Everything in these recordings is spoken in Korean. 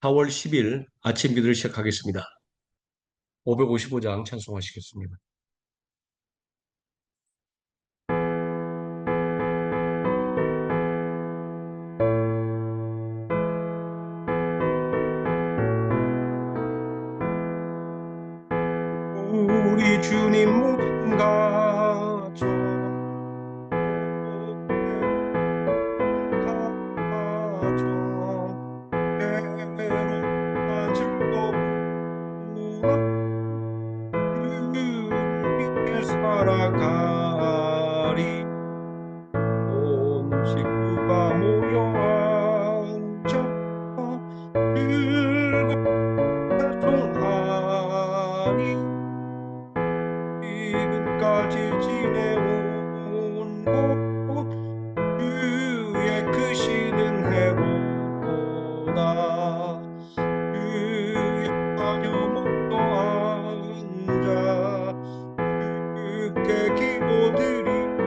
4월 10일 아침 기도를 시작하겠습니다. 555장 찬송하시겠습니다. 우리 주님 모든 가족 때로나 즐거우나 주님께 살아가리. 온 식구가 모여 앉아 찬송하니 지금까지 지내온 곳 주의 크신 은혜로다. 주의 자녀 모여 앉아 주께 기도드리고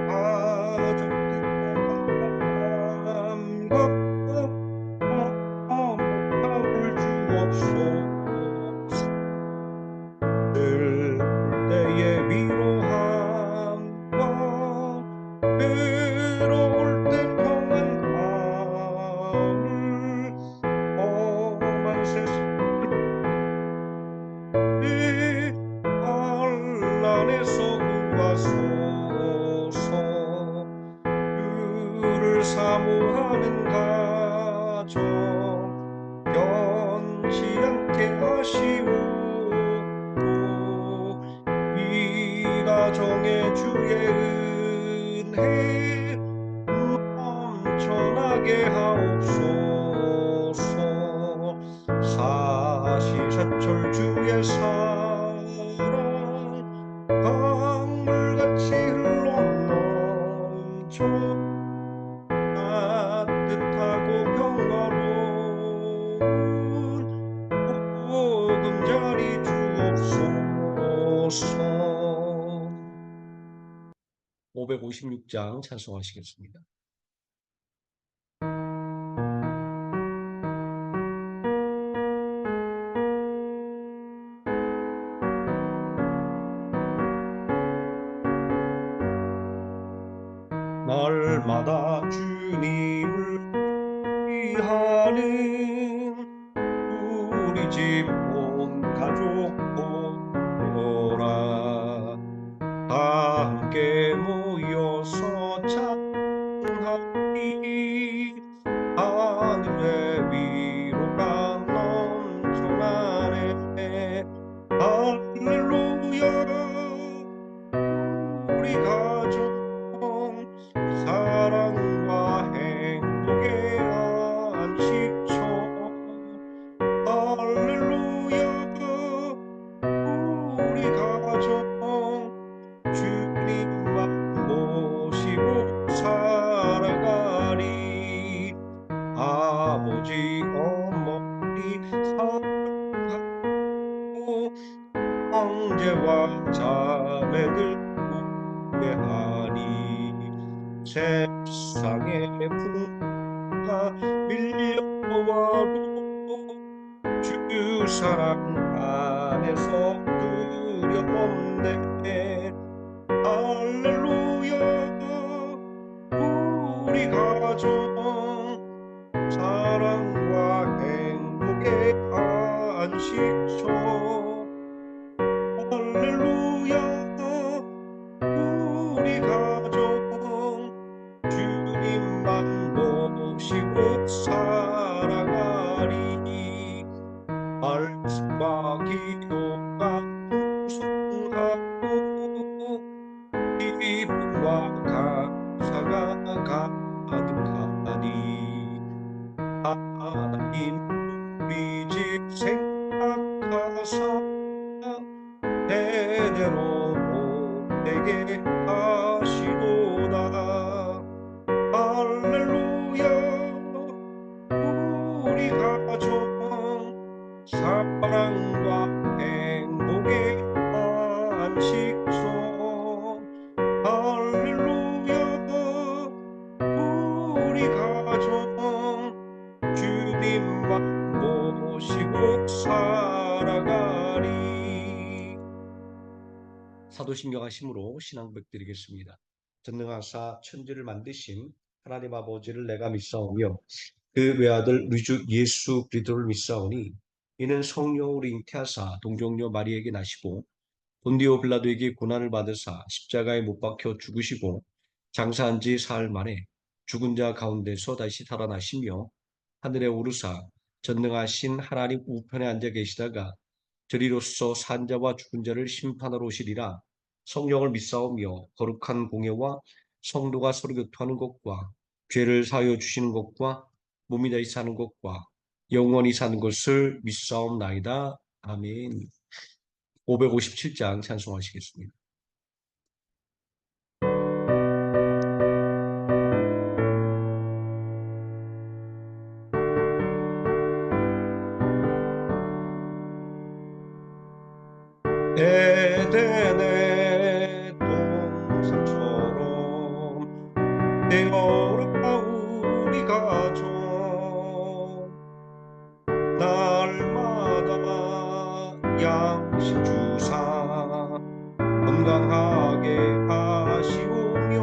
가족들과 함께 주옵소서. 슬플 때의 위로함과 외로울 땐 평안함을 험한 세상을 환난에서 구하소서. 주를 사모하는 가정 변치 않게 하시옵고 이 가정에 주의 은혜 넘쳐나게 하옵소서. 사시사철 주의 사랑 강물같이 흘러넘쳐 따뜻하고 평화로운 보금자리 주옵소서. 556장 찬송하시겠습니다. 날마다 주님을 위하는 우리 집 온 가족 보라. 다 함께 모여서 찬양하리. 하늘의 위로가 넘쳐나네. 할렐루야. 우리 가족 사랑과 행복의 안식처. 할렐루야. 우리 가족 주님만 모시고 살아가리. 아버지 어머니 사랑하고 형제와 자매들 구애하니. 세상의 풍파가 밀려와도 주 사랑 안에서 두려움네. 할렐루야. 우리 가족 사랑과 행복의 안식처. 할렐루야. 우리 가족 주님만 모시고 살아가리. 말씀과 기도가 풍성하고 기쁨과 감사가 가득하니. 하나님 우리 집 생각하사 대대로 보내게 하시도다. 할렐루야. 우리 가족 사랑과 행복의 안식처. 할렐루야. 우리 가족 신경하심으로 신앙 고백드리겠습니다. 전능하사 천지를 만드신 하나님 아버지를 내가 믿사오며 그 외아들 우리 주 예수 그리스도를 믿사오니 이는 성령으로 잉태하사 동정녀 마리에게 나시고 본디오 빌라도에게 고난을 받으사 십자가에 못 박혀 죽으시고 장사한 지 사흘 만에 죽은 자 가운데서 다시 살아나시며 하늘에 오르사 전능하신 하나님 우편에 앉아 계시다가 저리로서 산자와 죽은 자를 심판하러 오시리라. 성령을 믿사오며 거룩한 공예와 성도가 서로 교통하는 것과 죄를 사하여 주시는 것과 몸이 다시 사는 것과 영원히 사는 것을 믿사옵나이다. 아멘. 557장 찬송하시겠습니다. 에덴의 동산처럼 되어라 우리 가족 날마다 양식 주사 건강하게 하시오며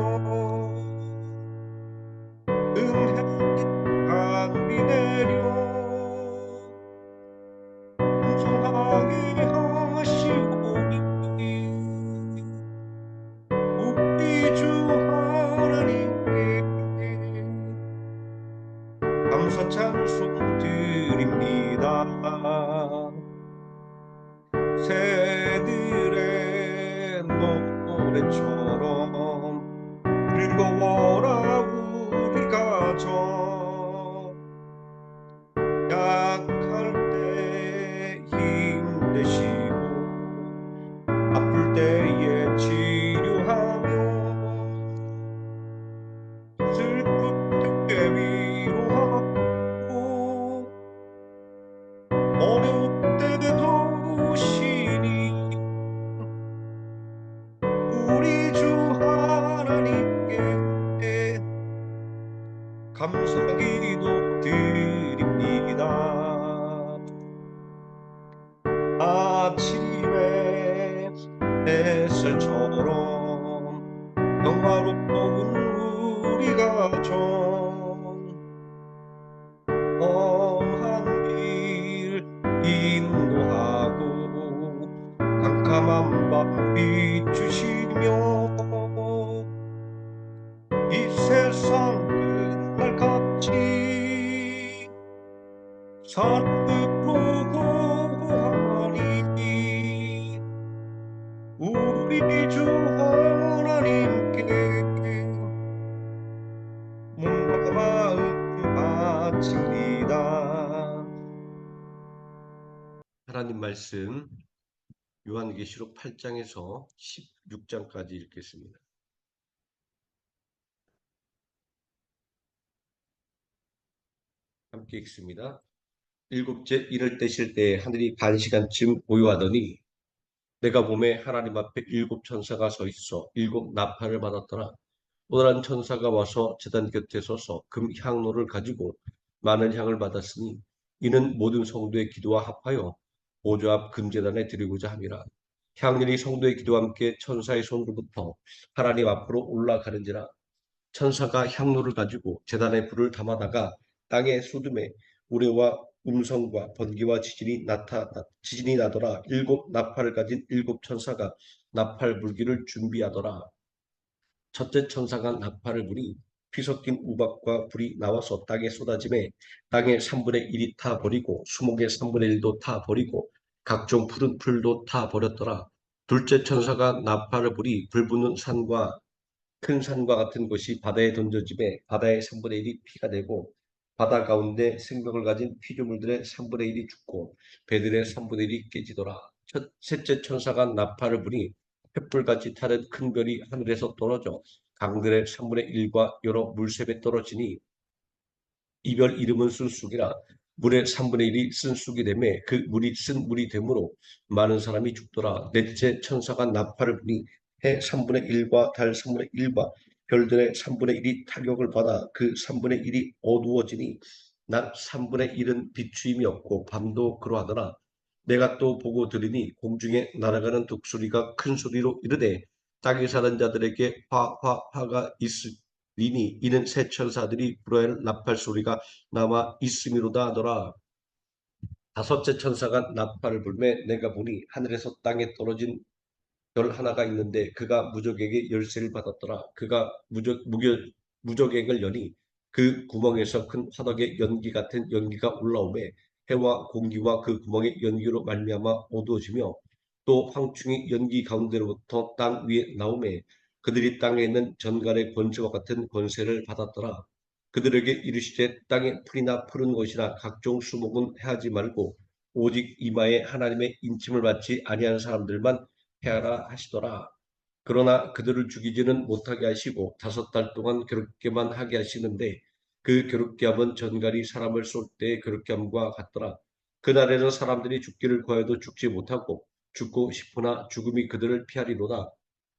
은혜한 비 내려 풍성하게 하시오니 우리 주 하나님께 감사 찬송 드립니다. 새들의 노래처럼 즐거워라 우리 가정 약할 때 힘 되시고 아플 때에 치료하며 슬플 때 위로하고 어려울 때 도우시니 우리 주 하나님께 감사기도 드립니다. 아침에 햇살처럼 영화로운 우리 가정 험한 길 인도하고 캄캄한 밤 비추시며 이 세상 끝날 같이 사랑으로 보호하니 우리 주 하나님께 몸과 마음 바칩니다. 하나님 말씀 요한계시록 8장에서 16장까지 읽겠습니다. 함께 읽습니다. 일곱째 이를 떼실 때에 하늘이 반 시간쯤 고요하더니 내가 보매 하나님 앞에 일곱 천사가 서 있어 일곱 나팔을 받았더라. 또 다른 천사가 와서 제단 곁에 서서 금 향로를 가지고 많은 향을 받았으니 이는 모든 성도의 기도와 합하여 보좌 앞 금제단에 드리고자 함이라. 향연이 성도의 기도와 함께 천사의 손으로부터 하나님 앞으로 올라가는지라. 천사가 향로를 가지고 제단에 불을 담아다가 땅에 쏟음에 우레와 음성과 번개와 지진이 나더라. 일곱 나팔을 가진 일곱 천사가 나팔 불기를 준비하더라. 첫째 천사가 나팔을 부니 피 섞인 우박과 불이 나와서 땅에 쏟아지매 땅의 3분의 1이 타 버리고 수목의 3분의 1도 타 버리고 각종 푸른 풀도 타 버렸더라. 둘째 천사가 나팔을 부니 불 붙는 산과 큰 산과 같은 것이 바다에 던져지매 바다의 3분의 1이 피가 되고 바다 가운데 생명을 가진 피조물들의 3분의 1이 죽고 배들의 3분의 1이 깨지더라. 셋째 천사가 나팔을 부니 횃불같이 타는 큰 별이 하늘에서 떨어져 강들의 3분의 1과 여러 물샘에 떨어지니 이 별 이름은 쓴쑥이라. 물의 3분의 1이 쓴쑥이 되매 그 물이 쓴 물이 되므로 많은 사람이 죽더라. 넷째 천사가 나팔을 부니 해 3분의 1과 달 3분의 1과 별들의 3분의 1이 타격을 받아 그 3분의 1이 어두워지니 낮 3분의 1은 비추임이 없고 밤도 그러하더라. 내가 또 보고 들으니 공중에 날아가는 독수리가 큰 소리로 이르되 땅에 사는 자들에게 화가 있으리니 이는 새 천사들이 불어야 할 나팔 소리가 남아 있음이로다 하더라. 다섯째 천사가 나팔을 불매 내가 보니 하늘에서 땅에 떨어진 별 하나가 있는데 그가 무적에게 열쇠를 받았더라. 그가 무적액을 여니 그 구멍에서 큰 화덕의 연기 같은 연기가 올라오매 해와 공기와 그 구멍의 연기로 말미암아 어두워지며 또 황충이 연기 가운데로부터 땅 위에 나오매 그들이 땅에 있는 전갈의 권세와 같은 권세를 받았더라. 그들에게 이르시되 땅에 풀이나 푸른 것이나 각종 수목은 해하지 말고 오직 이마에 하나님의 인침을 받지 아니한 사람들만 해하라 하시더라. 그러나 그들을 죽이지는 못하게 하시고 5달 동안 괴롭게만 하게 하시는데 그 괴롭게 함은 전갈이 사람을 쏠 때의 괴롭게 함과 같더라. 그날에는 사람들이 죽기를 구하여도 죽지 못하고 죽고 싶으나 죽음이 그들을 피하리로다.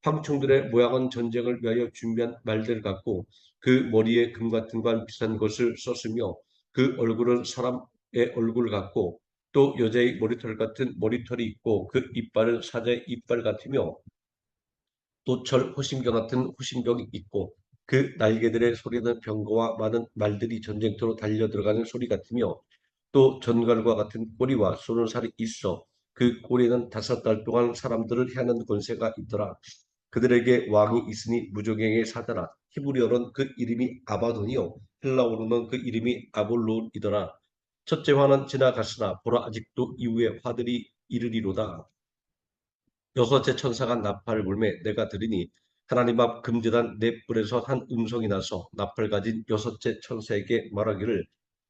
황충들의 모양은 전쟁을 위하여 준비한 말들 같고 그 머리에 금 같은 관 비싼 것을 썼으며 그 얼굴은 사람의 얼굴 같고 또 여자의 머리털 같은 머리털이 있고 그 이빨은 사자의 이빨 같으며 또 철 호심경 같은 호심경이 있고 그 날개들의 소리는 병거와 많은 말들이 전쟁터로 달려 들어가는 소리 같으며 또 전갈과 같은 꼬리와 쏘는 살이 있어 그 꼬리는 5달 동안 사람들을 해하는 권세가 있더라. 그들에게 왕이 있으니 무적행의 사자라. 히브리어로는 그 이름이 아바돈이요 헬라어로는 그 이름이 아볼론이더라. 첫째 화는 지나갔으나 보라 아직도 이후에 화들이 이르리로다. 여섯째 천사가 나팔을 불매 내가 들으니 하나님 앞 금제단 네 뿔에서 한 음성이 나서 나팔 가진 여섯째 천사에게 말하기를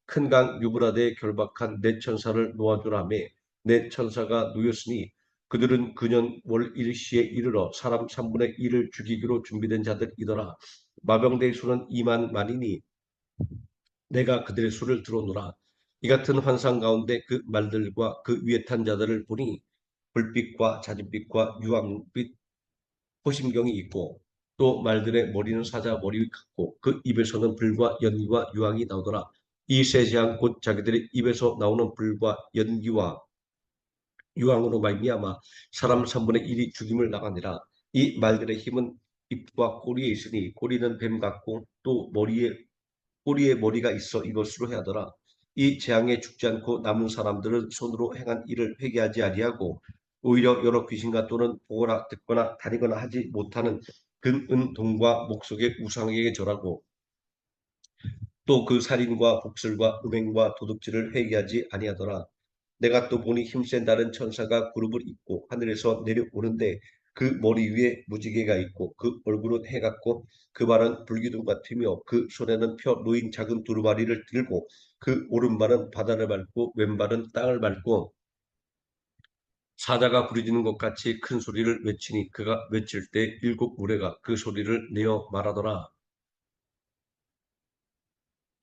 큰 강 유브라데에 결박한 네 천사를 놓아주라며 네 천사가 놓였으니 그들은 그년 월 일시에 이르러 사람 3분의 1을 죽이기로 준비된 자들이더라. 마병대의 수는 2만 만이니 내가 그들의 수를 들어노라. 이 같은 환상 가운데 그 말들과 그 위에 탄 자들을 보니 불빛과 자진빛과 유황빛 호심경이 있고 또 말들의 머리는 사자 머리 같고 그 입에서는 불과 연기와 유황이 나오더라. 이 세 재앙 곧 자기들의 입에서 나오는 불과 연기와 유황으로 말미암아 사람 3분의 1이 죽임을 나가니라. 이 말들의 힘은 입과 꼬리에 있으니 꼬리는 뱀 같고 또 꼬리에 머리가 있어 이것으로 해하더라. 이 재앙에 죽지 않고 남은 사람들은 손으로 행한 일을 회개하지 아니하고 오히려 여러 귀신과 또는 보거나 듣거나 다니거나 하지 못하는 금, 은, 동과 목석의 우상에게 절하고 또 그 살인과 복술과 음행과 도둑질을 회개하지 아니하더라. 내가 또 보니 힘센 다른 천사가 그룹을 입고 하늘에서 내려오는데 그 머리 위에 무지개가 있고 그 얼굴은 해 같고 그 발은 불기둥 같으며 그 손에는 펴 놓인 작은 두루마리를 들고 그 오른발은 바다를 밟고 왼발은 땅을 밟고 사자가 부르짖는 것 같이 큰 소리를 외치니 그가 외칠 때 7무리가 그 소리를 내어 말하더라.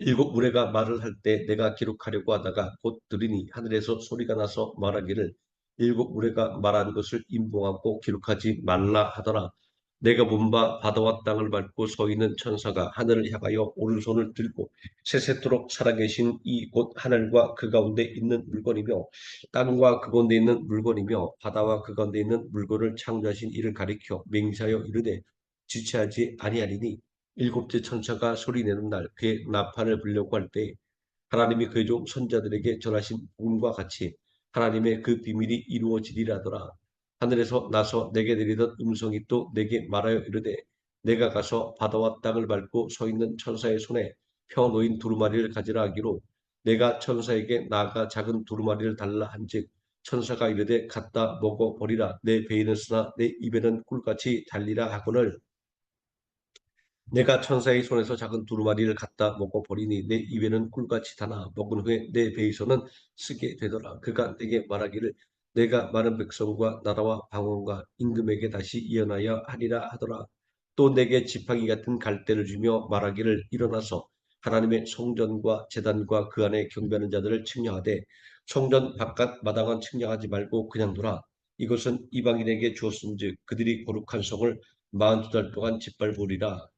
7무리가 말을 할 때 내가 기록하려고 하다가 곧 들으니 하늘에서 소리가 나서 말하기를 7무리가 말한 것을 임봉하고 기록하지 말라 하더라. 내가 본 바 바다와 땅을 밟고 서 있는 천사가 하늘을 향하여 오른손을 들고 세세토록 살아계신 이 곧 하늘과 그 가운데 있는 물건이며 땅과 그 가운데 있는 물건이며 바다와 그 가운데 있는 물건을 창조하신 이를 가리켜 맹세하여 이르되 지체하지 아니하리니 일곱째 천사가 소리내는 날 그의 나팔을 불려고 할 때 하나님이 그의 종 선자들에게 전하신 복음과 같이 하나님의 그 비밀이 이루어지리라더라. 하늘에서 나서 내게 내리던 음성이 또 내게 말하여 이르되 내가 가서 바다와 땅을 밟고 서 있는 천사의 손에 펴 놓인 두루마리를 가지라 하기로 내가 천사에게 나아가 작은 두루마리를 달라 한즉 천사가 이르되 갖다 먹어 버리라 내 배에는 쓰나 내 입에는 꿀같이 달리라 하거늘 내가 천사의 손에서 작은 두루마리를 갖다 먹어 버리니 내 입에는 꿀같이 다나 먹은 후에 내 배에서는 쓰게 되더라. 그가 내게 말하기를 내가 많은 백성과 나라와 방언과 임금에게 다시 이어나야 하리라 하더라. 또 내게 지팡이 같은 갈대를 주며 말하기를 일어나서 하나님의 성전과 제단과 그 안에 경배하는 자들을 측량하되 성전 바깥 마당은 측량하지 말고 그냥 두라. 이것은 이방인에게 주었은즉 그들이 거룩한 성을 42달 동안 짓밟으리라.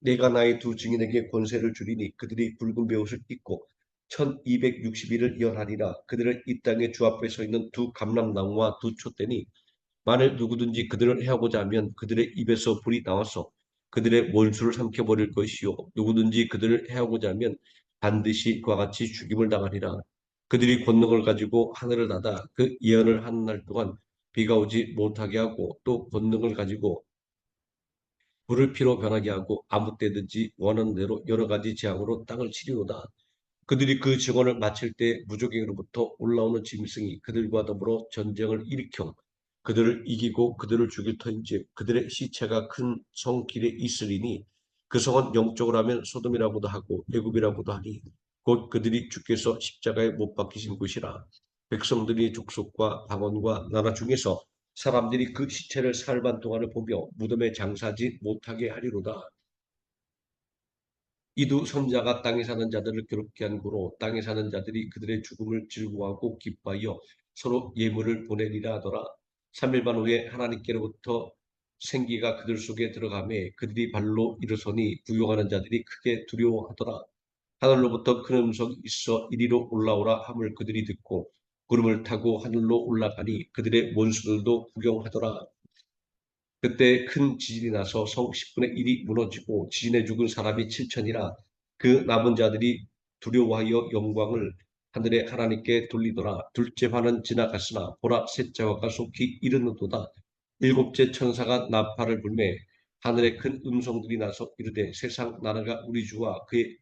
내가 나의 두 증인에게 권세를 주리니 그들이 붉은 베옷을 입고 1260일을 예언하리라. 그들은 이 땅의 주 앞에 서 있는 두 감람나무와 두 촛대니 만일 누구든지 그들을 해하고자 하면 그들의 입에서 불이 나와서 그들의 원수를 삼켜버릴 것이요 누구든지 그들을 해하고자 하면 반드시 그와 같이 죽임을 당하리라. 그들이 권능을 가지고 하늘을 닫아 그 예언을 하는 날 동안 비가 오지 못하게 하고 또 권능을 가지고 불을 피로 변하게 하고 아무 때든지 원하는 대로 여러 가지 재앙으로 땅을 치리로다. 그들이 그 증언을 마칠 때 무적에게로부터 올라오는 짐승이 그들과 더불어 전쟁을 일으켜 그들을 이기고 그들을 죽일 터인지 그들의 시체가 큰 성 길에 있으리니 그 성은 영적으로 하면 소돔이라고도 하고 애굽이라고도 하니 곧 그들이 주께서 십자가에 못 박히신 곳이라. 백성들이 족속과 방언과 나라 중에서 사람들이 그 시체를 사흘반 동안을 보며 무덤에 장사하지 못하게 하리로다. 이두 선자가 땅에 사는 자들을 괴롭게 한 고로 땅에 사는 자들이 그들의 죽음을 즐거워하고 기뻐하여 서로 예물을 보내리라 하더라. 3일반 후에 하나님께로부터 생기가 그들 속에 들어가매 그들이 발로 일어서니 부용하는 자들이 크게 두려워하더라. 하늘로부터 큰 음성이 있어 이리로 올라오라 함을 그들이 듣고 구름을 타고 하늘로 올라가니 그들의 원수들도 구경하더라. 그때 큰 지진이 나서 성 10분의 1이 무너지고 지진에 죽은 사람이 7천이라. 그 남은 자들이 두려워하여 영광을 하늘의 하나님께 돌리더라. 둘째 화는 지나갔으나 보라 셋째 화가 속히 이르는도다. 일곱째 천사가 나팔을 불매 하늘에 큰 음성들이 나서 이르되 세상 나라가 우리 주와 그의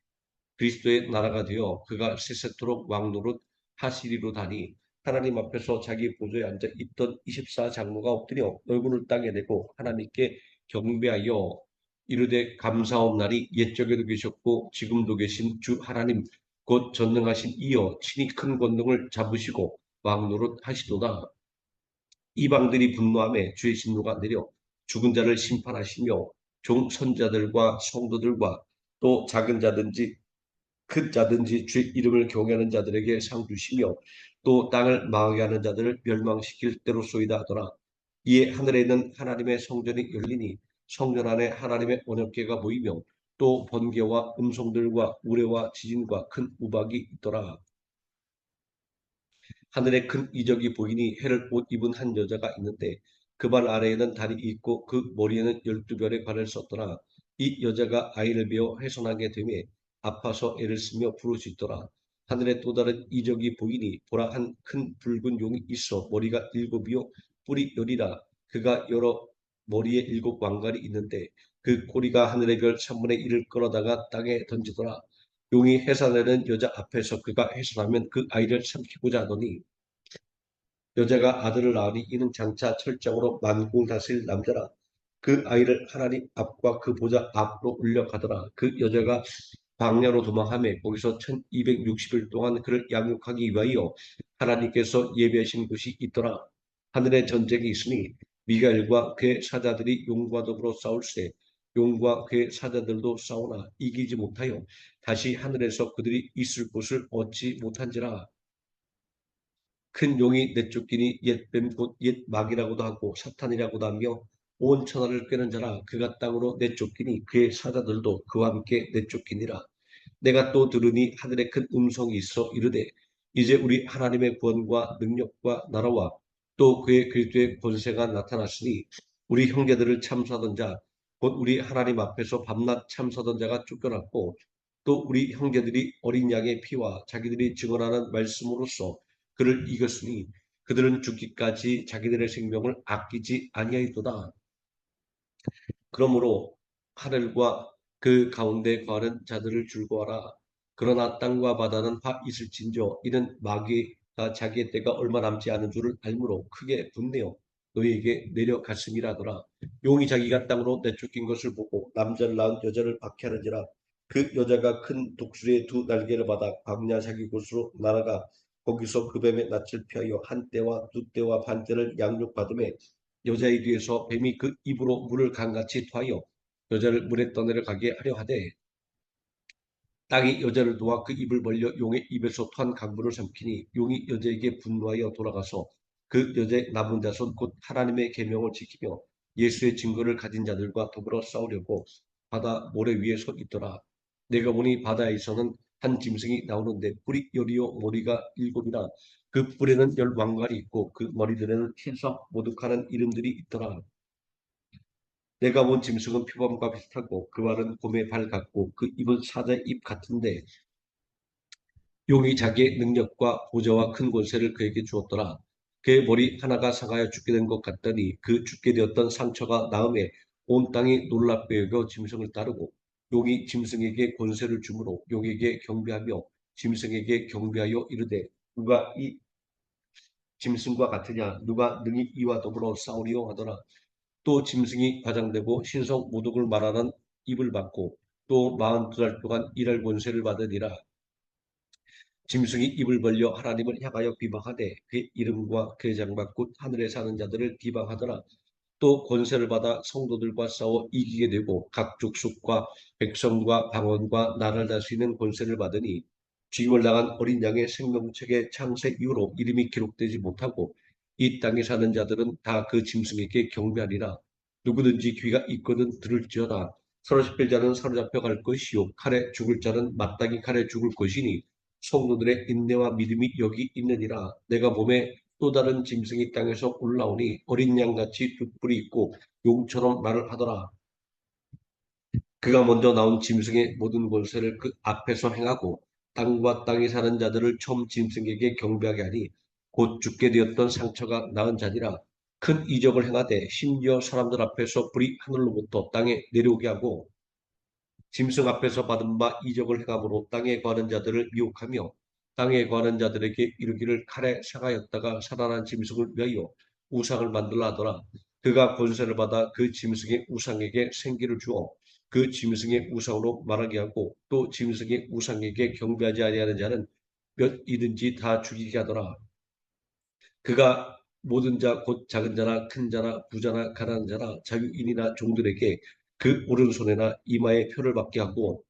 그리스도의 나라가 되어 그가 세세토록 왕노릇 하시리로다니. 하나님 앞에서 자기 보좌에 앉아 있던 24장로가 엎드려 얼굴을 땅에 대고 하나님께 경배하여 이르되 감사옵나니 옛적에도 계셨고 지금도 계신 주 하나님 곧 전능하신 이여 친히 큰 권능을 잡으시고 왕노릇 하시도다. 이방들이 분노하며 주의 진노가 내려 죽은 자를 심판하시며 종 선자들과 성도들과 또 작은 자든지 큰 자든지 주의 이름을 경외하는 자들에게 상 주시며 또 땅을 망하게 하는 자들을 멸망시킬 때로소이다 하더라. 이에 하늘에 있는 하나님의 성전이 열리니 성전 안에 하나님의 언약궤가 보이며 또 번개와 음성들과 우레와 지진과 큰 우박이 있더라. 하늘에 큰 이적이 보이니 해를 옷 입은 한 여자가 있는데 그 발 아래에는 달이 있고 그 머리에는 12별의 관을 썼더라. 이 여자가 아이를 베어 해손하게 되매 아파서 애를 쓰며 부르짖더라. 하늘에 또 다른 이적이 보이니 보라 한 큰 붉은 용이 있어 머리가 일곱이요 뿔이 열이라. 그가 여러 머리에 일곱 왕관이 있는데 그 꼬리가 하늘의 별 3분의 1을 끌어다가 땅에 던지더라. 용이 해산하는 여자 앞에서 그가 해산하면 그 아이를 삼키고자 하더니 여자가 아들을 낳으니 이는 장차 철장으로 만국을 다스릴 남자라. 그 아이를 하나님 앞과 그 보좌 앞으로 울려가더라. 그 여자가 광야로 도망하며 거기서 1260일 동안 그를 양육하기 위하여 하나님께서 예비하신 곳이 있더라. 하늘에 전쟁이 있으니 미가엘과 그의 사자들이 용과 더불어 싸울세 용과 그의 사자들도 싸우나 이기지 못하여 다시 하늘에서 그들이 있을 곳을 얻지 못한지라. 큰 용이 내쫓기니 옛뱀 곧 옛 마귀라고도 하고 사탄이라고도 하며 온 천하를 꿰는 자라. 그가 땅으로 내쫓기니 그의 사자들도 그와 함께 내쫓기니라. 내가 또 들으니 하늘에 큰 음성이 있어 이르되 이제 우리 하나님의 구원과 능력과 나라와 또 그의 그리스도의 권세가 나타났으니 우리 형제들을 참수하던 자 곧 우리 하나님 앞에서 밤낮 참수하던 자가 쫓겨났고 또 우리 형제들이 어린 양의 피와 자기들이 증언하는 말씀으로써 그를 이겼으니 그들은 죽기까지 자기들의 생명을 아끼지 아니하였도다. 그러므로 하늘과 그 가운데 거하는 자들을 즐거워하라. 그러나 땅과 바다는 화 있을진저 이는 마귀가 자기의 때가 얼마 남지 않은 줄을 알므로 크게 분내어 너희에게 내려갔음이라더라. 용이 자기가 땅으로 내쫓긴 것을 보고 남자를 낳은 여자를 박해하는지라. 그 여자가 큰 독수리의 두 날개를 받아 광야 자기 곳으로 날아가 거기서 그 뱀의 낯을 피하여 한 때와 두 때와 반 때를 양육받음에 여자의 뒤에서 뱀이 그 입으로 물을 강같이 토하여 여자를 물에 떠내려가게 하려 하되 땅이 여자를 놓아 그 입을 벌려 용의 입에서 토한 강물을 삼키니 용이 여자에게 분노하여 돌아가서 그 여자의 남은 자손 곧 하나님의 계명을 지키며 예수의 증거를 가진 자들과 더불어 싸우려고 바다 모래 위에 서 있더라. 내가 보니 바다에서는 한 짐승이 나오는데 뿔이 열이요 머리가 일곱이라 그 뿔에는 열 왕관이 있고 그 머리들에는 흰석 모독하는 이름들이 있더라. 내가 본 짐승은 표범과 비슷하고 그 발은 곰의 발 같고 그 입은 사자의 입 같은데 용이 자기의 능력과 보좌와 큰 권세를 그에게 주었더라. 그의 머리 하나가 상하여 죽게 된 것 같더니 그 죽게 되었던 상처가 나음에 온 땅이 놀랍게 여겨 짐승을 따르고 용이 짐승에게 권세를 주므로 용에게 경배하며 짐승에게 경배하여 이르되 누가 이 짐승과 같으냐 누가 능히 이와 더불어 싸우리요 하더라. 또 짐승이 과장되고 신성 모독을 말하는 입을 받고 또 42달 동안 일할 권세를 받으니라. 짐승이 입을 벌려 하나님을 향하여 비방하되 그의 이름과 그의 장막 곧 하늘에 사는 자들을 비방하더라. 또 권세를 받아 성도들과 싸워 이기게 되고 각 족속과 백성과 방언과 나라를 다스리는 권세를 받으니 죽임을 당한 어린 양의 생명책의 창세 이후로 이름이 기록되지 못하고 이 땅에 사는 자들은 다 그 짐승에게 경배하리라. 누구든지 귀가 있거든 들을지어다. 사로잡힐 자는 사로잡혀 갈 것이요 칼에 죽을 자는 마땅히 칼에 죽을 것이니 성도들의 인내와 믿음이 여기 있느니라. 내가 몸에 또 다른 짐승이 땅에서 올라오니 어린 양같이 두 뿔이 있고 용처럼 말을 하더라. 그가 먼저 나온 짐승의 모든 권세를 그 앞에서 행하고 땅과 땅에 사는 자들을 처음 짐승에게 경배하게 하니 곧 죽게 되었던 상처가 나은 자니라. 큰 이적을 행하되 심지어 사람들 앞에서 불이 하늘로부터 땅에 내려오게 하고 짐승 앞에서 받은 바 이적을 행함으로 땅에 거하는 자들을 미혹하며 땅에 거하는 자들에게 이르기를 칼에 상하였다가 살아난 짐승을 위하여 우상을 만들라 하더라. 그가 권세를 받아 그 짐승의 우상에게 생기를 주어 그 짐승의 우상으로 말하게 하고 또 짐승의 우상에게 경배하지 아니하는 자는 몇 이든지 다 죽이게 하더라. 그가 모든 자 곧 작은 자나 큰 자나 부자나 가난한 자나 자유인이나 종들에게 그 오른손에나 이마에 표를 받게 하고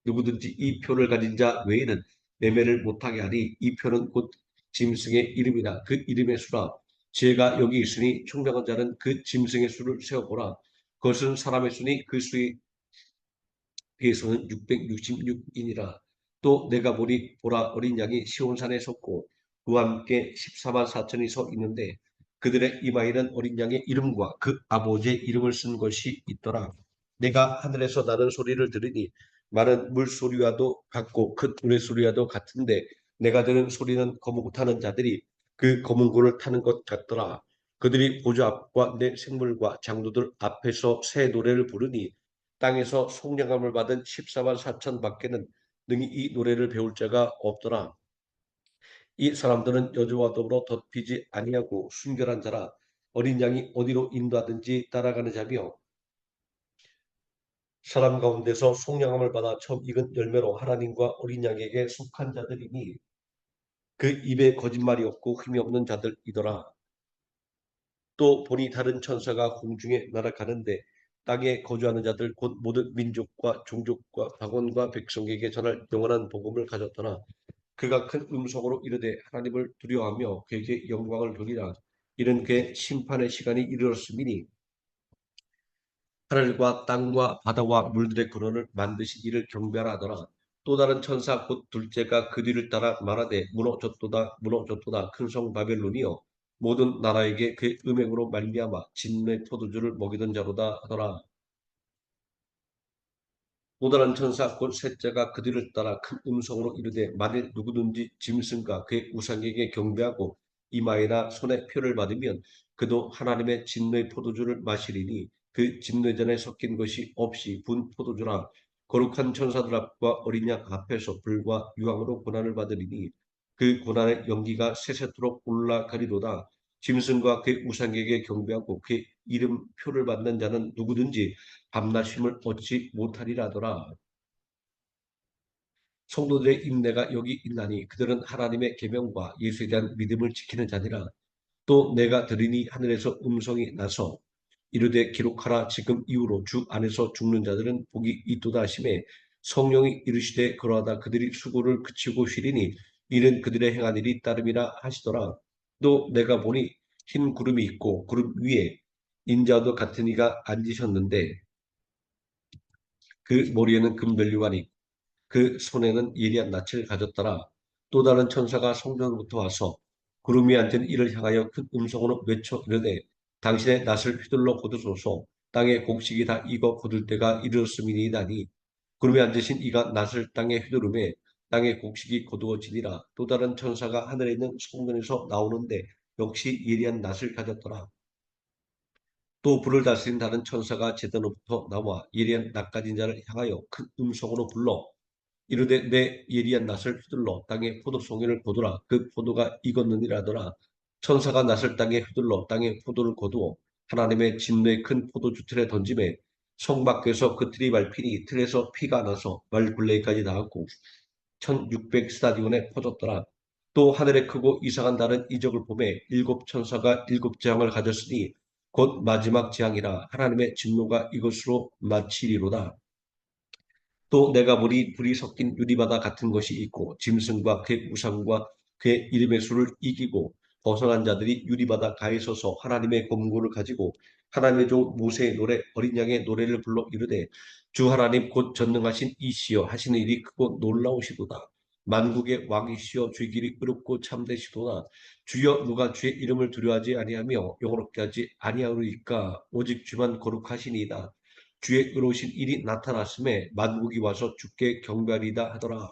누구든지 이 표를 가진 자 외에는 매매를 못하게 하니 이 표는 곧 짐승의 이름이나 그 이름의 수라. 지혜가 여기 있으니 총명한 자는 그 짐승의 수를 세어보라. 그것은 사람의 수니 그 수에 비해서는 666이니라. 또 내가 보라 어린 양이 시온산에 섰고 그와 함께 14만 4천이 서 있는데 그들의 이마에는 어린 양의 이름과 그 아버지의 이름을 쓴 것이 있더라. 내가 하늘에서 나는 소리를 들으니 많은 물소리와도 같고 큰 노래소리와도 같은데 내가 들은 소리는 거북 타는 자들이 그 검은 고를 타는 것 같더라. 그들이 보좌 앞과 내 생물과 장로들 앞에서 새 노래를 부르니 땅에서 속량함을 받은 14만 4천 밖에는 능히 이 노래를 배울 자가 없더라. 이 사람들은 여호와 더불어 덮이지 아니하고 순결한 자라. 어린 양이 어디로 인도하든지 따라가는 자며 사람 가운데서 속량함을 받아 처음 익은 열매로 하나님과 어린 양에게 속한 자들이니 그 입에 거짓말이 없고 흠이 없는 자들이더라. 또 보니 다른 천사가 공중에 날아가는데 땅에 거주하는 자들 곧 모든 민족과 종족과 박원과 백성에게 전할 영원한 복음을 가졌더라. 그가 큰 음성으로 이르되 하나님을 두려워하며 그에게 영광을 돌리라. 이는 그의 심판의 시간이 이르렀음이니 하늘과 땅과 바다와 물들의 근원을 만드신 이를 경배하라 하더라. 또 다른 천사 곧 둘째가 그 뒤를 따라 말하되 무너졌도다 무너졌도다 큰 성 바벨론이여 모든 나라에게 그의 음행으로 말미암아 진노의 포도주를 먹이던 자로다 하더라. 또 다른 천사 곧 셋째가 그 뒤를 따라 큰 음성으로 이르되 만일 누구든지 짐승과 그의 우상에게 경배하고 이마에나 손에 표를 받으면 그도 하나님의 진노의 포도주를 마시리니 그 진노전에 섞인 것이 없이 분 포도주라. 거룩한 천사들 앞과 어린 양 앞에서 불과 유황으로 고난을 받으리니 그 고난의 연기가 세세토록 올라가리로다. 짐승과 그의 우상에게 경배하고 그의 이름표를 받는 자는 누구든지 밤낮 쉼을 얻지 못하리라더라. 성도들의 인내가 여기 있나니 그들은 하나님의 계명과 예수에 대한 믿음을 지키는 자니라. 또 내가 들으니 하늘에서 음성이 나서 이르되 기록하라 지금 이후로 주 안에서 죽는 자들은 복이 있도다 하심에 성령이 이르시되 그러하다 그들이 수고를 그치고 쉬리니 이는 그들의 행한 일이 따름이라 하시더라. 또 내가 보니 흰 구름이 있고 구름 위에 인자도 같은 이가 앉으셨는데 그 머리에는 금변류관이 그 손에는 예리한 낯을 가졌더라. 또 다른 천사가 성전으로부터 와서 구름이 앉은 이를 향하여 큰 음성으로 외쳐 이르되 당신의 낯을 휘둘러 거두소서. 땅의 곡식이 다 익어 거둘 때가 이르렀음이니이다니. 구름에 앉으신 이가 낫을 땅에 휘두르매 땅의 곡식이 거두어지니라. 또 다른 천사가 하늘에 있는 성문에서 나오는데 역시 예리한 낫을 가졌더라. 또 불을 다스린 다른 천사가 제단으로부터 나와 예리한 낫 가진 자를 향하여 큰 음성으로 불러 이르되 내 예리한 낫을 휘둘러 땅에 포도송이를 거두라. 그 포도가 익었느니라 하더라. 천사가 낫을 땅에 휘둘러 땅에 포도를 거두어 하나님의 진노의 큰 포도주 틀에 던짐에 성 밖에서 그 틀이 밟히니 틀에서 피가 나서 말굴레까지 닿았고 1600 스타디온에 퍼졌더라. 또 하늘에 크고 이상한 다른 이적을 보매 일곱 천사가 일곱 재앙을 가졌으니 곧 마지막 재앙이라. 하나님의 진노가 이것으로 마치리로다. 또 내가 보니 불이 섞인 유리바다 같은 것이 있고 짐승과 그의 우상과 그의 이름의 수를 이기고 벗어난 자들이 유리바다 가에 서서 하나님의 권고를 가지고 하나님의 종 모세의 노래 어린 양의 노래를 불러 이르되 주 하나님 곧 전능하신 이시여 하시는 일이 크고 놀라우시도다. 만국의 왕이시여 주의 길이 의롭고 참되시도다. 주여 누가 주의 이름을 두려워하지 아니하며 영원롭게 하지 아니하리이까. 오직 주만 거룩하시니이다. 주의 의로우신 일이 나타났음에 만국이 와서 주께 경배하리다 하더라.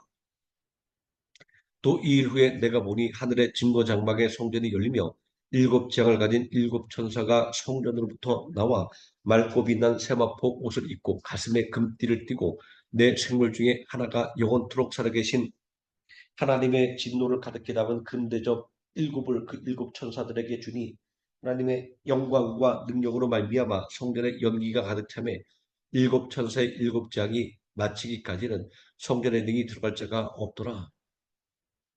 또 이 일 후에 내가 보니 하늘의 증거 장막의 성전이 열리며 일곱 재앙을 가진 일곱 천사가 성전으로부터 나와 맑고 빛난 세마포 옷을 입고 가슴에 금띠를 띠고 내 생물 중에 하나가 영원토록 살아계신 하나님의 진노를 가득히 담은 금대접 일곱을 그 일곱 천사들에게 주니 하나님의 영광과 능력으로 말미암아 성전에 연기가 가득 차매 일곱 천사의 일곱 재앙이 마치기까지는 성전에 능히 들어갈 자가 없더라.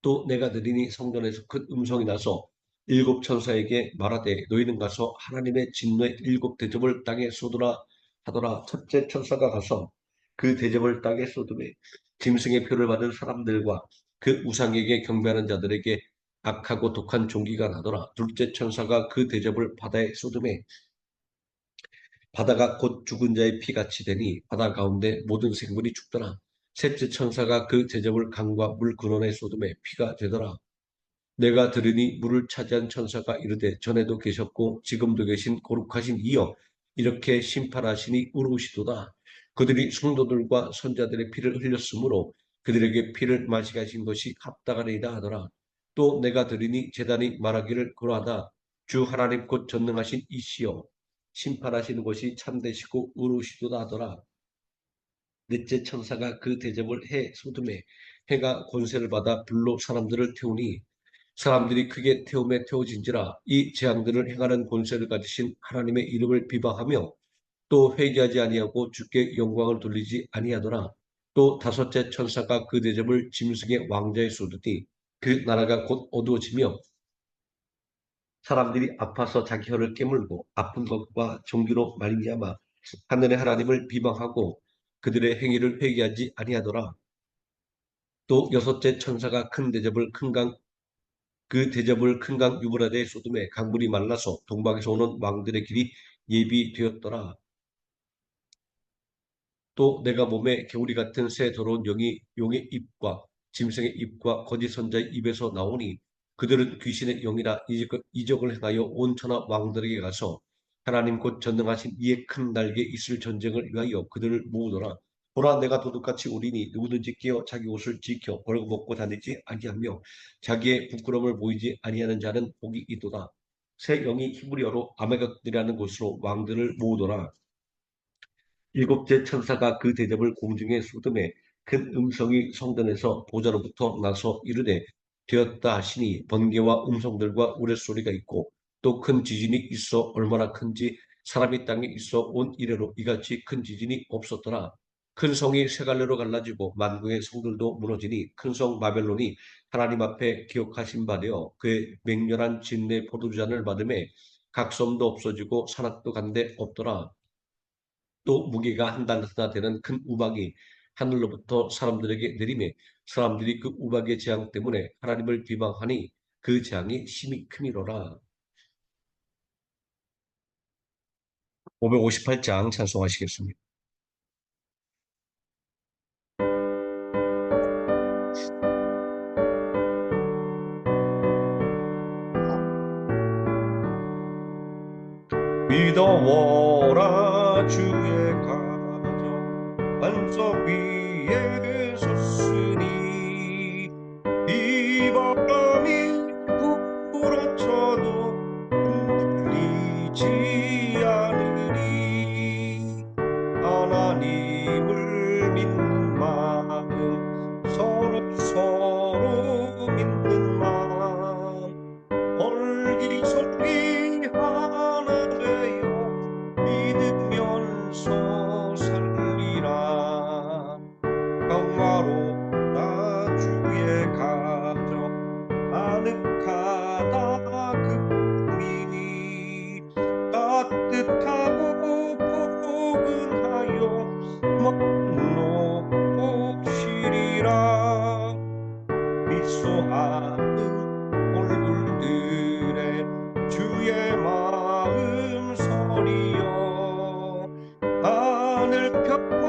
또 내가 들으니 성전에서 큰 음성이 나서 일곱 천사에게 말하되 너희는 가서 하나님의 진노의 일곱 대접을 땅에 쏟으라 하더라. 첫째 천사가 가서 그 대접을 땅에 쏟으매 짐승의 표를 받은 사람들과 그 우상에게 경배하는 자들에게 악하고 독한 종기가 나더라. 둘째 천사가 그 대접을 바다에 쏟으매 바다가 곧 죽은 자의 피같이 되니 바다 가운데 모든 생물이 죽더라. 셋째 천사가 그 대접을 강과 물 근원에 쏟음에 피가 되더라. 내가 들으니 물을 차지한 천사가 이르되 전에도 계셨고 지금도 계신 거룩하신 이여 이렇게 심판하시니 의로우시도다. 그들이 성도들과 선자들의 피를 흘렸으므로 그들에게 피를 마시게 하신 것이 합당하리이다 하더라. 또 내가 들으니 제단이 말하기를 그러하다. 주 하나님 곧 전능하신 이시여 심판하시는 것이 참되시고 의로우시도다 하더라. 넷째 천사가 그 대접을 해 쏟음에 해가 권세를 받아 불로 사람들을 태우니 사람들이 크게 태움에 태워진지라. 이 재앙들을 행하는 권세를 가지신 하나님의 이름을 비방하며 또 회개하지 아니하고 주께 영광을 돌리지 아니하더라. 또 다섯째 천사가 그 대접을 짐승의 왕자에 쏟으니 그 나라가 곧 어두워지며 사람들이 아파서 자기 혀를 깨물고 아픈 것과 종기로 말미암아 하늘의 하나님을 비방하고 그들의 행위를 회개하지 아니하더라. 또 여섯째 천사가 그 대접을 큰 강 유브라데에 쏟음에 강물이 말라서 동방에서 오는 왕들의 길이 예비되었더라. 또 내가 몸에 개구리 같은 새 더러운 영이 용의 입과 짐승의 입과 거짓 선자의 입에서 나오니 그들은 귀신의 영이라 이적을 행하여 온 천하 왕들에게 가서 하나님 곧 전능하신 이의 큰 날개에 있을 전쟁을 위하여 그들을 모으더라. 보라 내가 도둑같이 오리니 누구든지 깨어 자기 옷을 지켜 벌거벗고 다니지 아니하며 자기의 부끄러움을 보이지 아니하는 자는 복이 있도다. 새 영이 히브리어로 아메각들이라는 곳으로 왕들을 모으더라. 일곱째 천사가 그 대접을 공중에 쏟음에 큰 음성이 성전에서 보좌로부터 나서 이르되 되었다 하시니 번개와 음성들과 우레소리가 있고 또 큰 지진이 있어 얼마나 큰지 사람이 땅에 있어 온 이래로 이같이 큰 지진이 없었더라. 큰 성이 세 갈래로 갈라지고 만국의 성들도 무너지니 큰 성 바벨론이 하나님 앞에 기억하신 바 되어 그의 맹렬한 진내 포도주잔을 받음에 각 섬도 없어지고 산악도 간데 없더라. 또 무게가 한 단서나 되는 큰 우박이 하늘로부터 사람들에게 내리매 사람들이 그 우박의 재앙 때문에 하나님을 비방하니 그 재앙이 심히 크니로라. 558장 찬송하시겠습니다. 믿어워라 주의 가정 반석 위에 섰으니 이 바람이 불어쳐도 흔들리지 않으리. 하나님을 믿는 마음, 서로 믿는 마음, 얼기설기 하나 되어 믿으면서 살리라. 평화롭다 주의 가정, 아늑하다 그 꿈이, 따뜻하고 포근하여 먹 놓고 쉬리라. 미소하는 얼굴들의 주의 마음 소리여, 하늘 펴고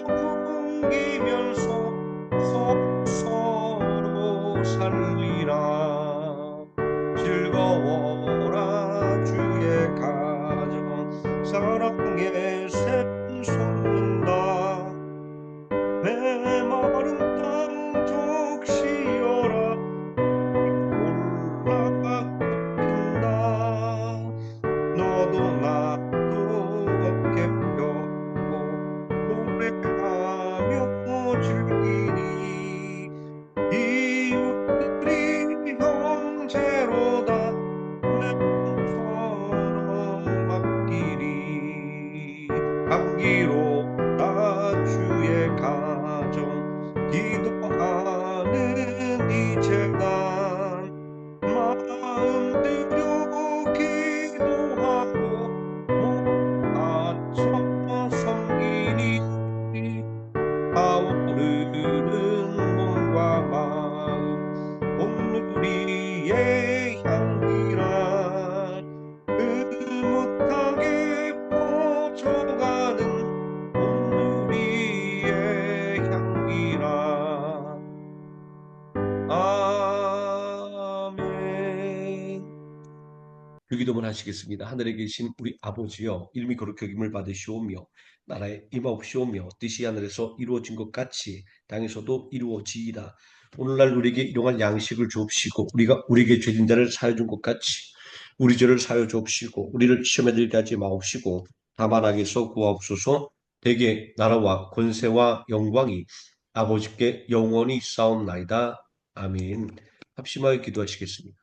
풍기면서 서로 살리라. 즐거워라 주의 가정, 사랑의 샘 솟는다. 메마른 땅 적시어라. 올라가 핀다. 너도 나도 어깨 펴고 노래하며 즐기니 이웃들이 형제로다 내 손처럼 맡기리. 감기롭다 주의 가정, 기도하는 이 재단, 마음 들여 기도하고 몸 바쳐 섬기니 타오르는 몸과 마음, 온누리의 향기라. 흐뭇하게 퍼져가는 온누리의 향기라. 아멘. 주기도문 하시겠습니다. 하늘에 계신 우리 아버지여, 이름이 거룩히 여김을 받으시오며 나라에 임하옵시오며 뜻이 하늘에서 이루어진 것 같이 땅에서도 이루어지이다. 오늘날 우리에게 일용할 양식을 주옵시고 우리가 우리에게 죄진 자를 사하여 준 것 같이 우리 죄를 사하여 주옵시고 우리를 시험에 들게 하지 마옵시고 다만 악에서 구하옵소서. 대개 나라와 권세와 영광이 아버지께 영원히 싸움나이다. 아멘. 합심하여 기도하시겠습니다.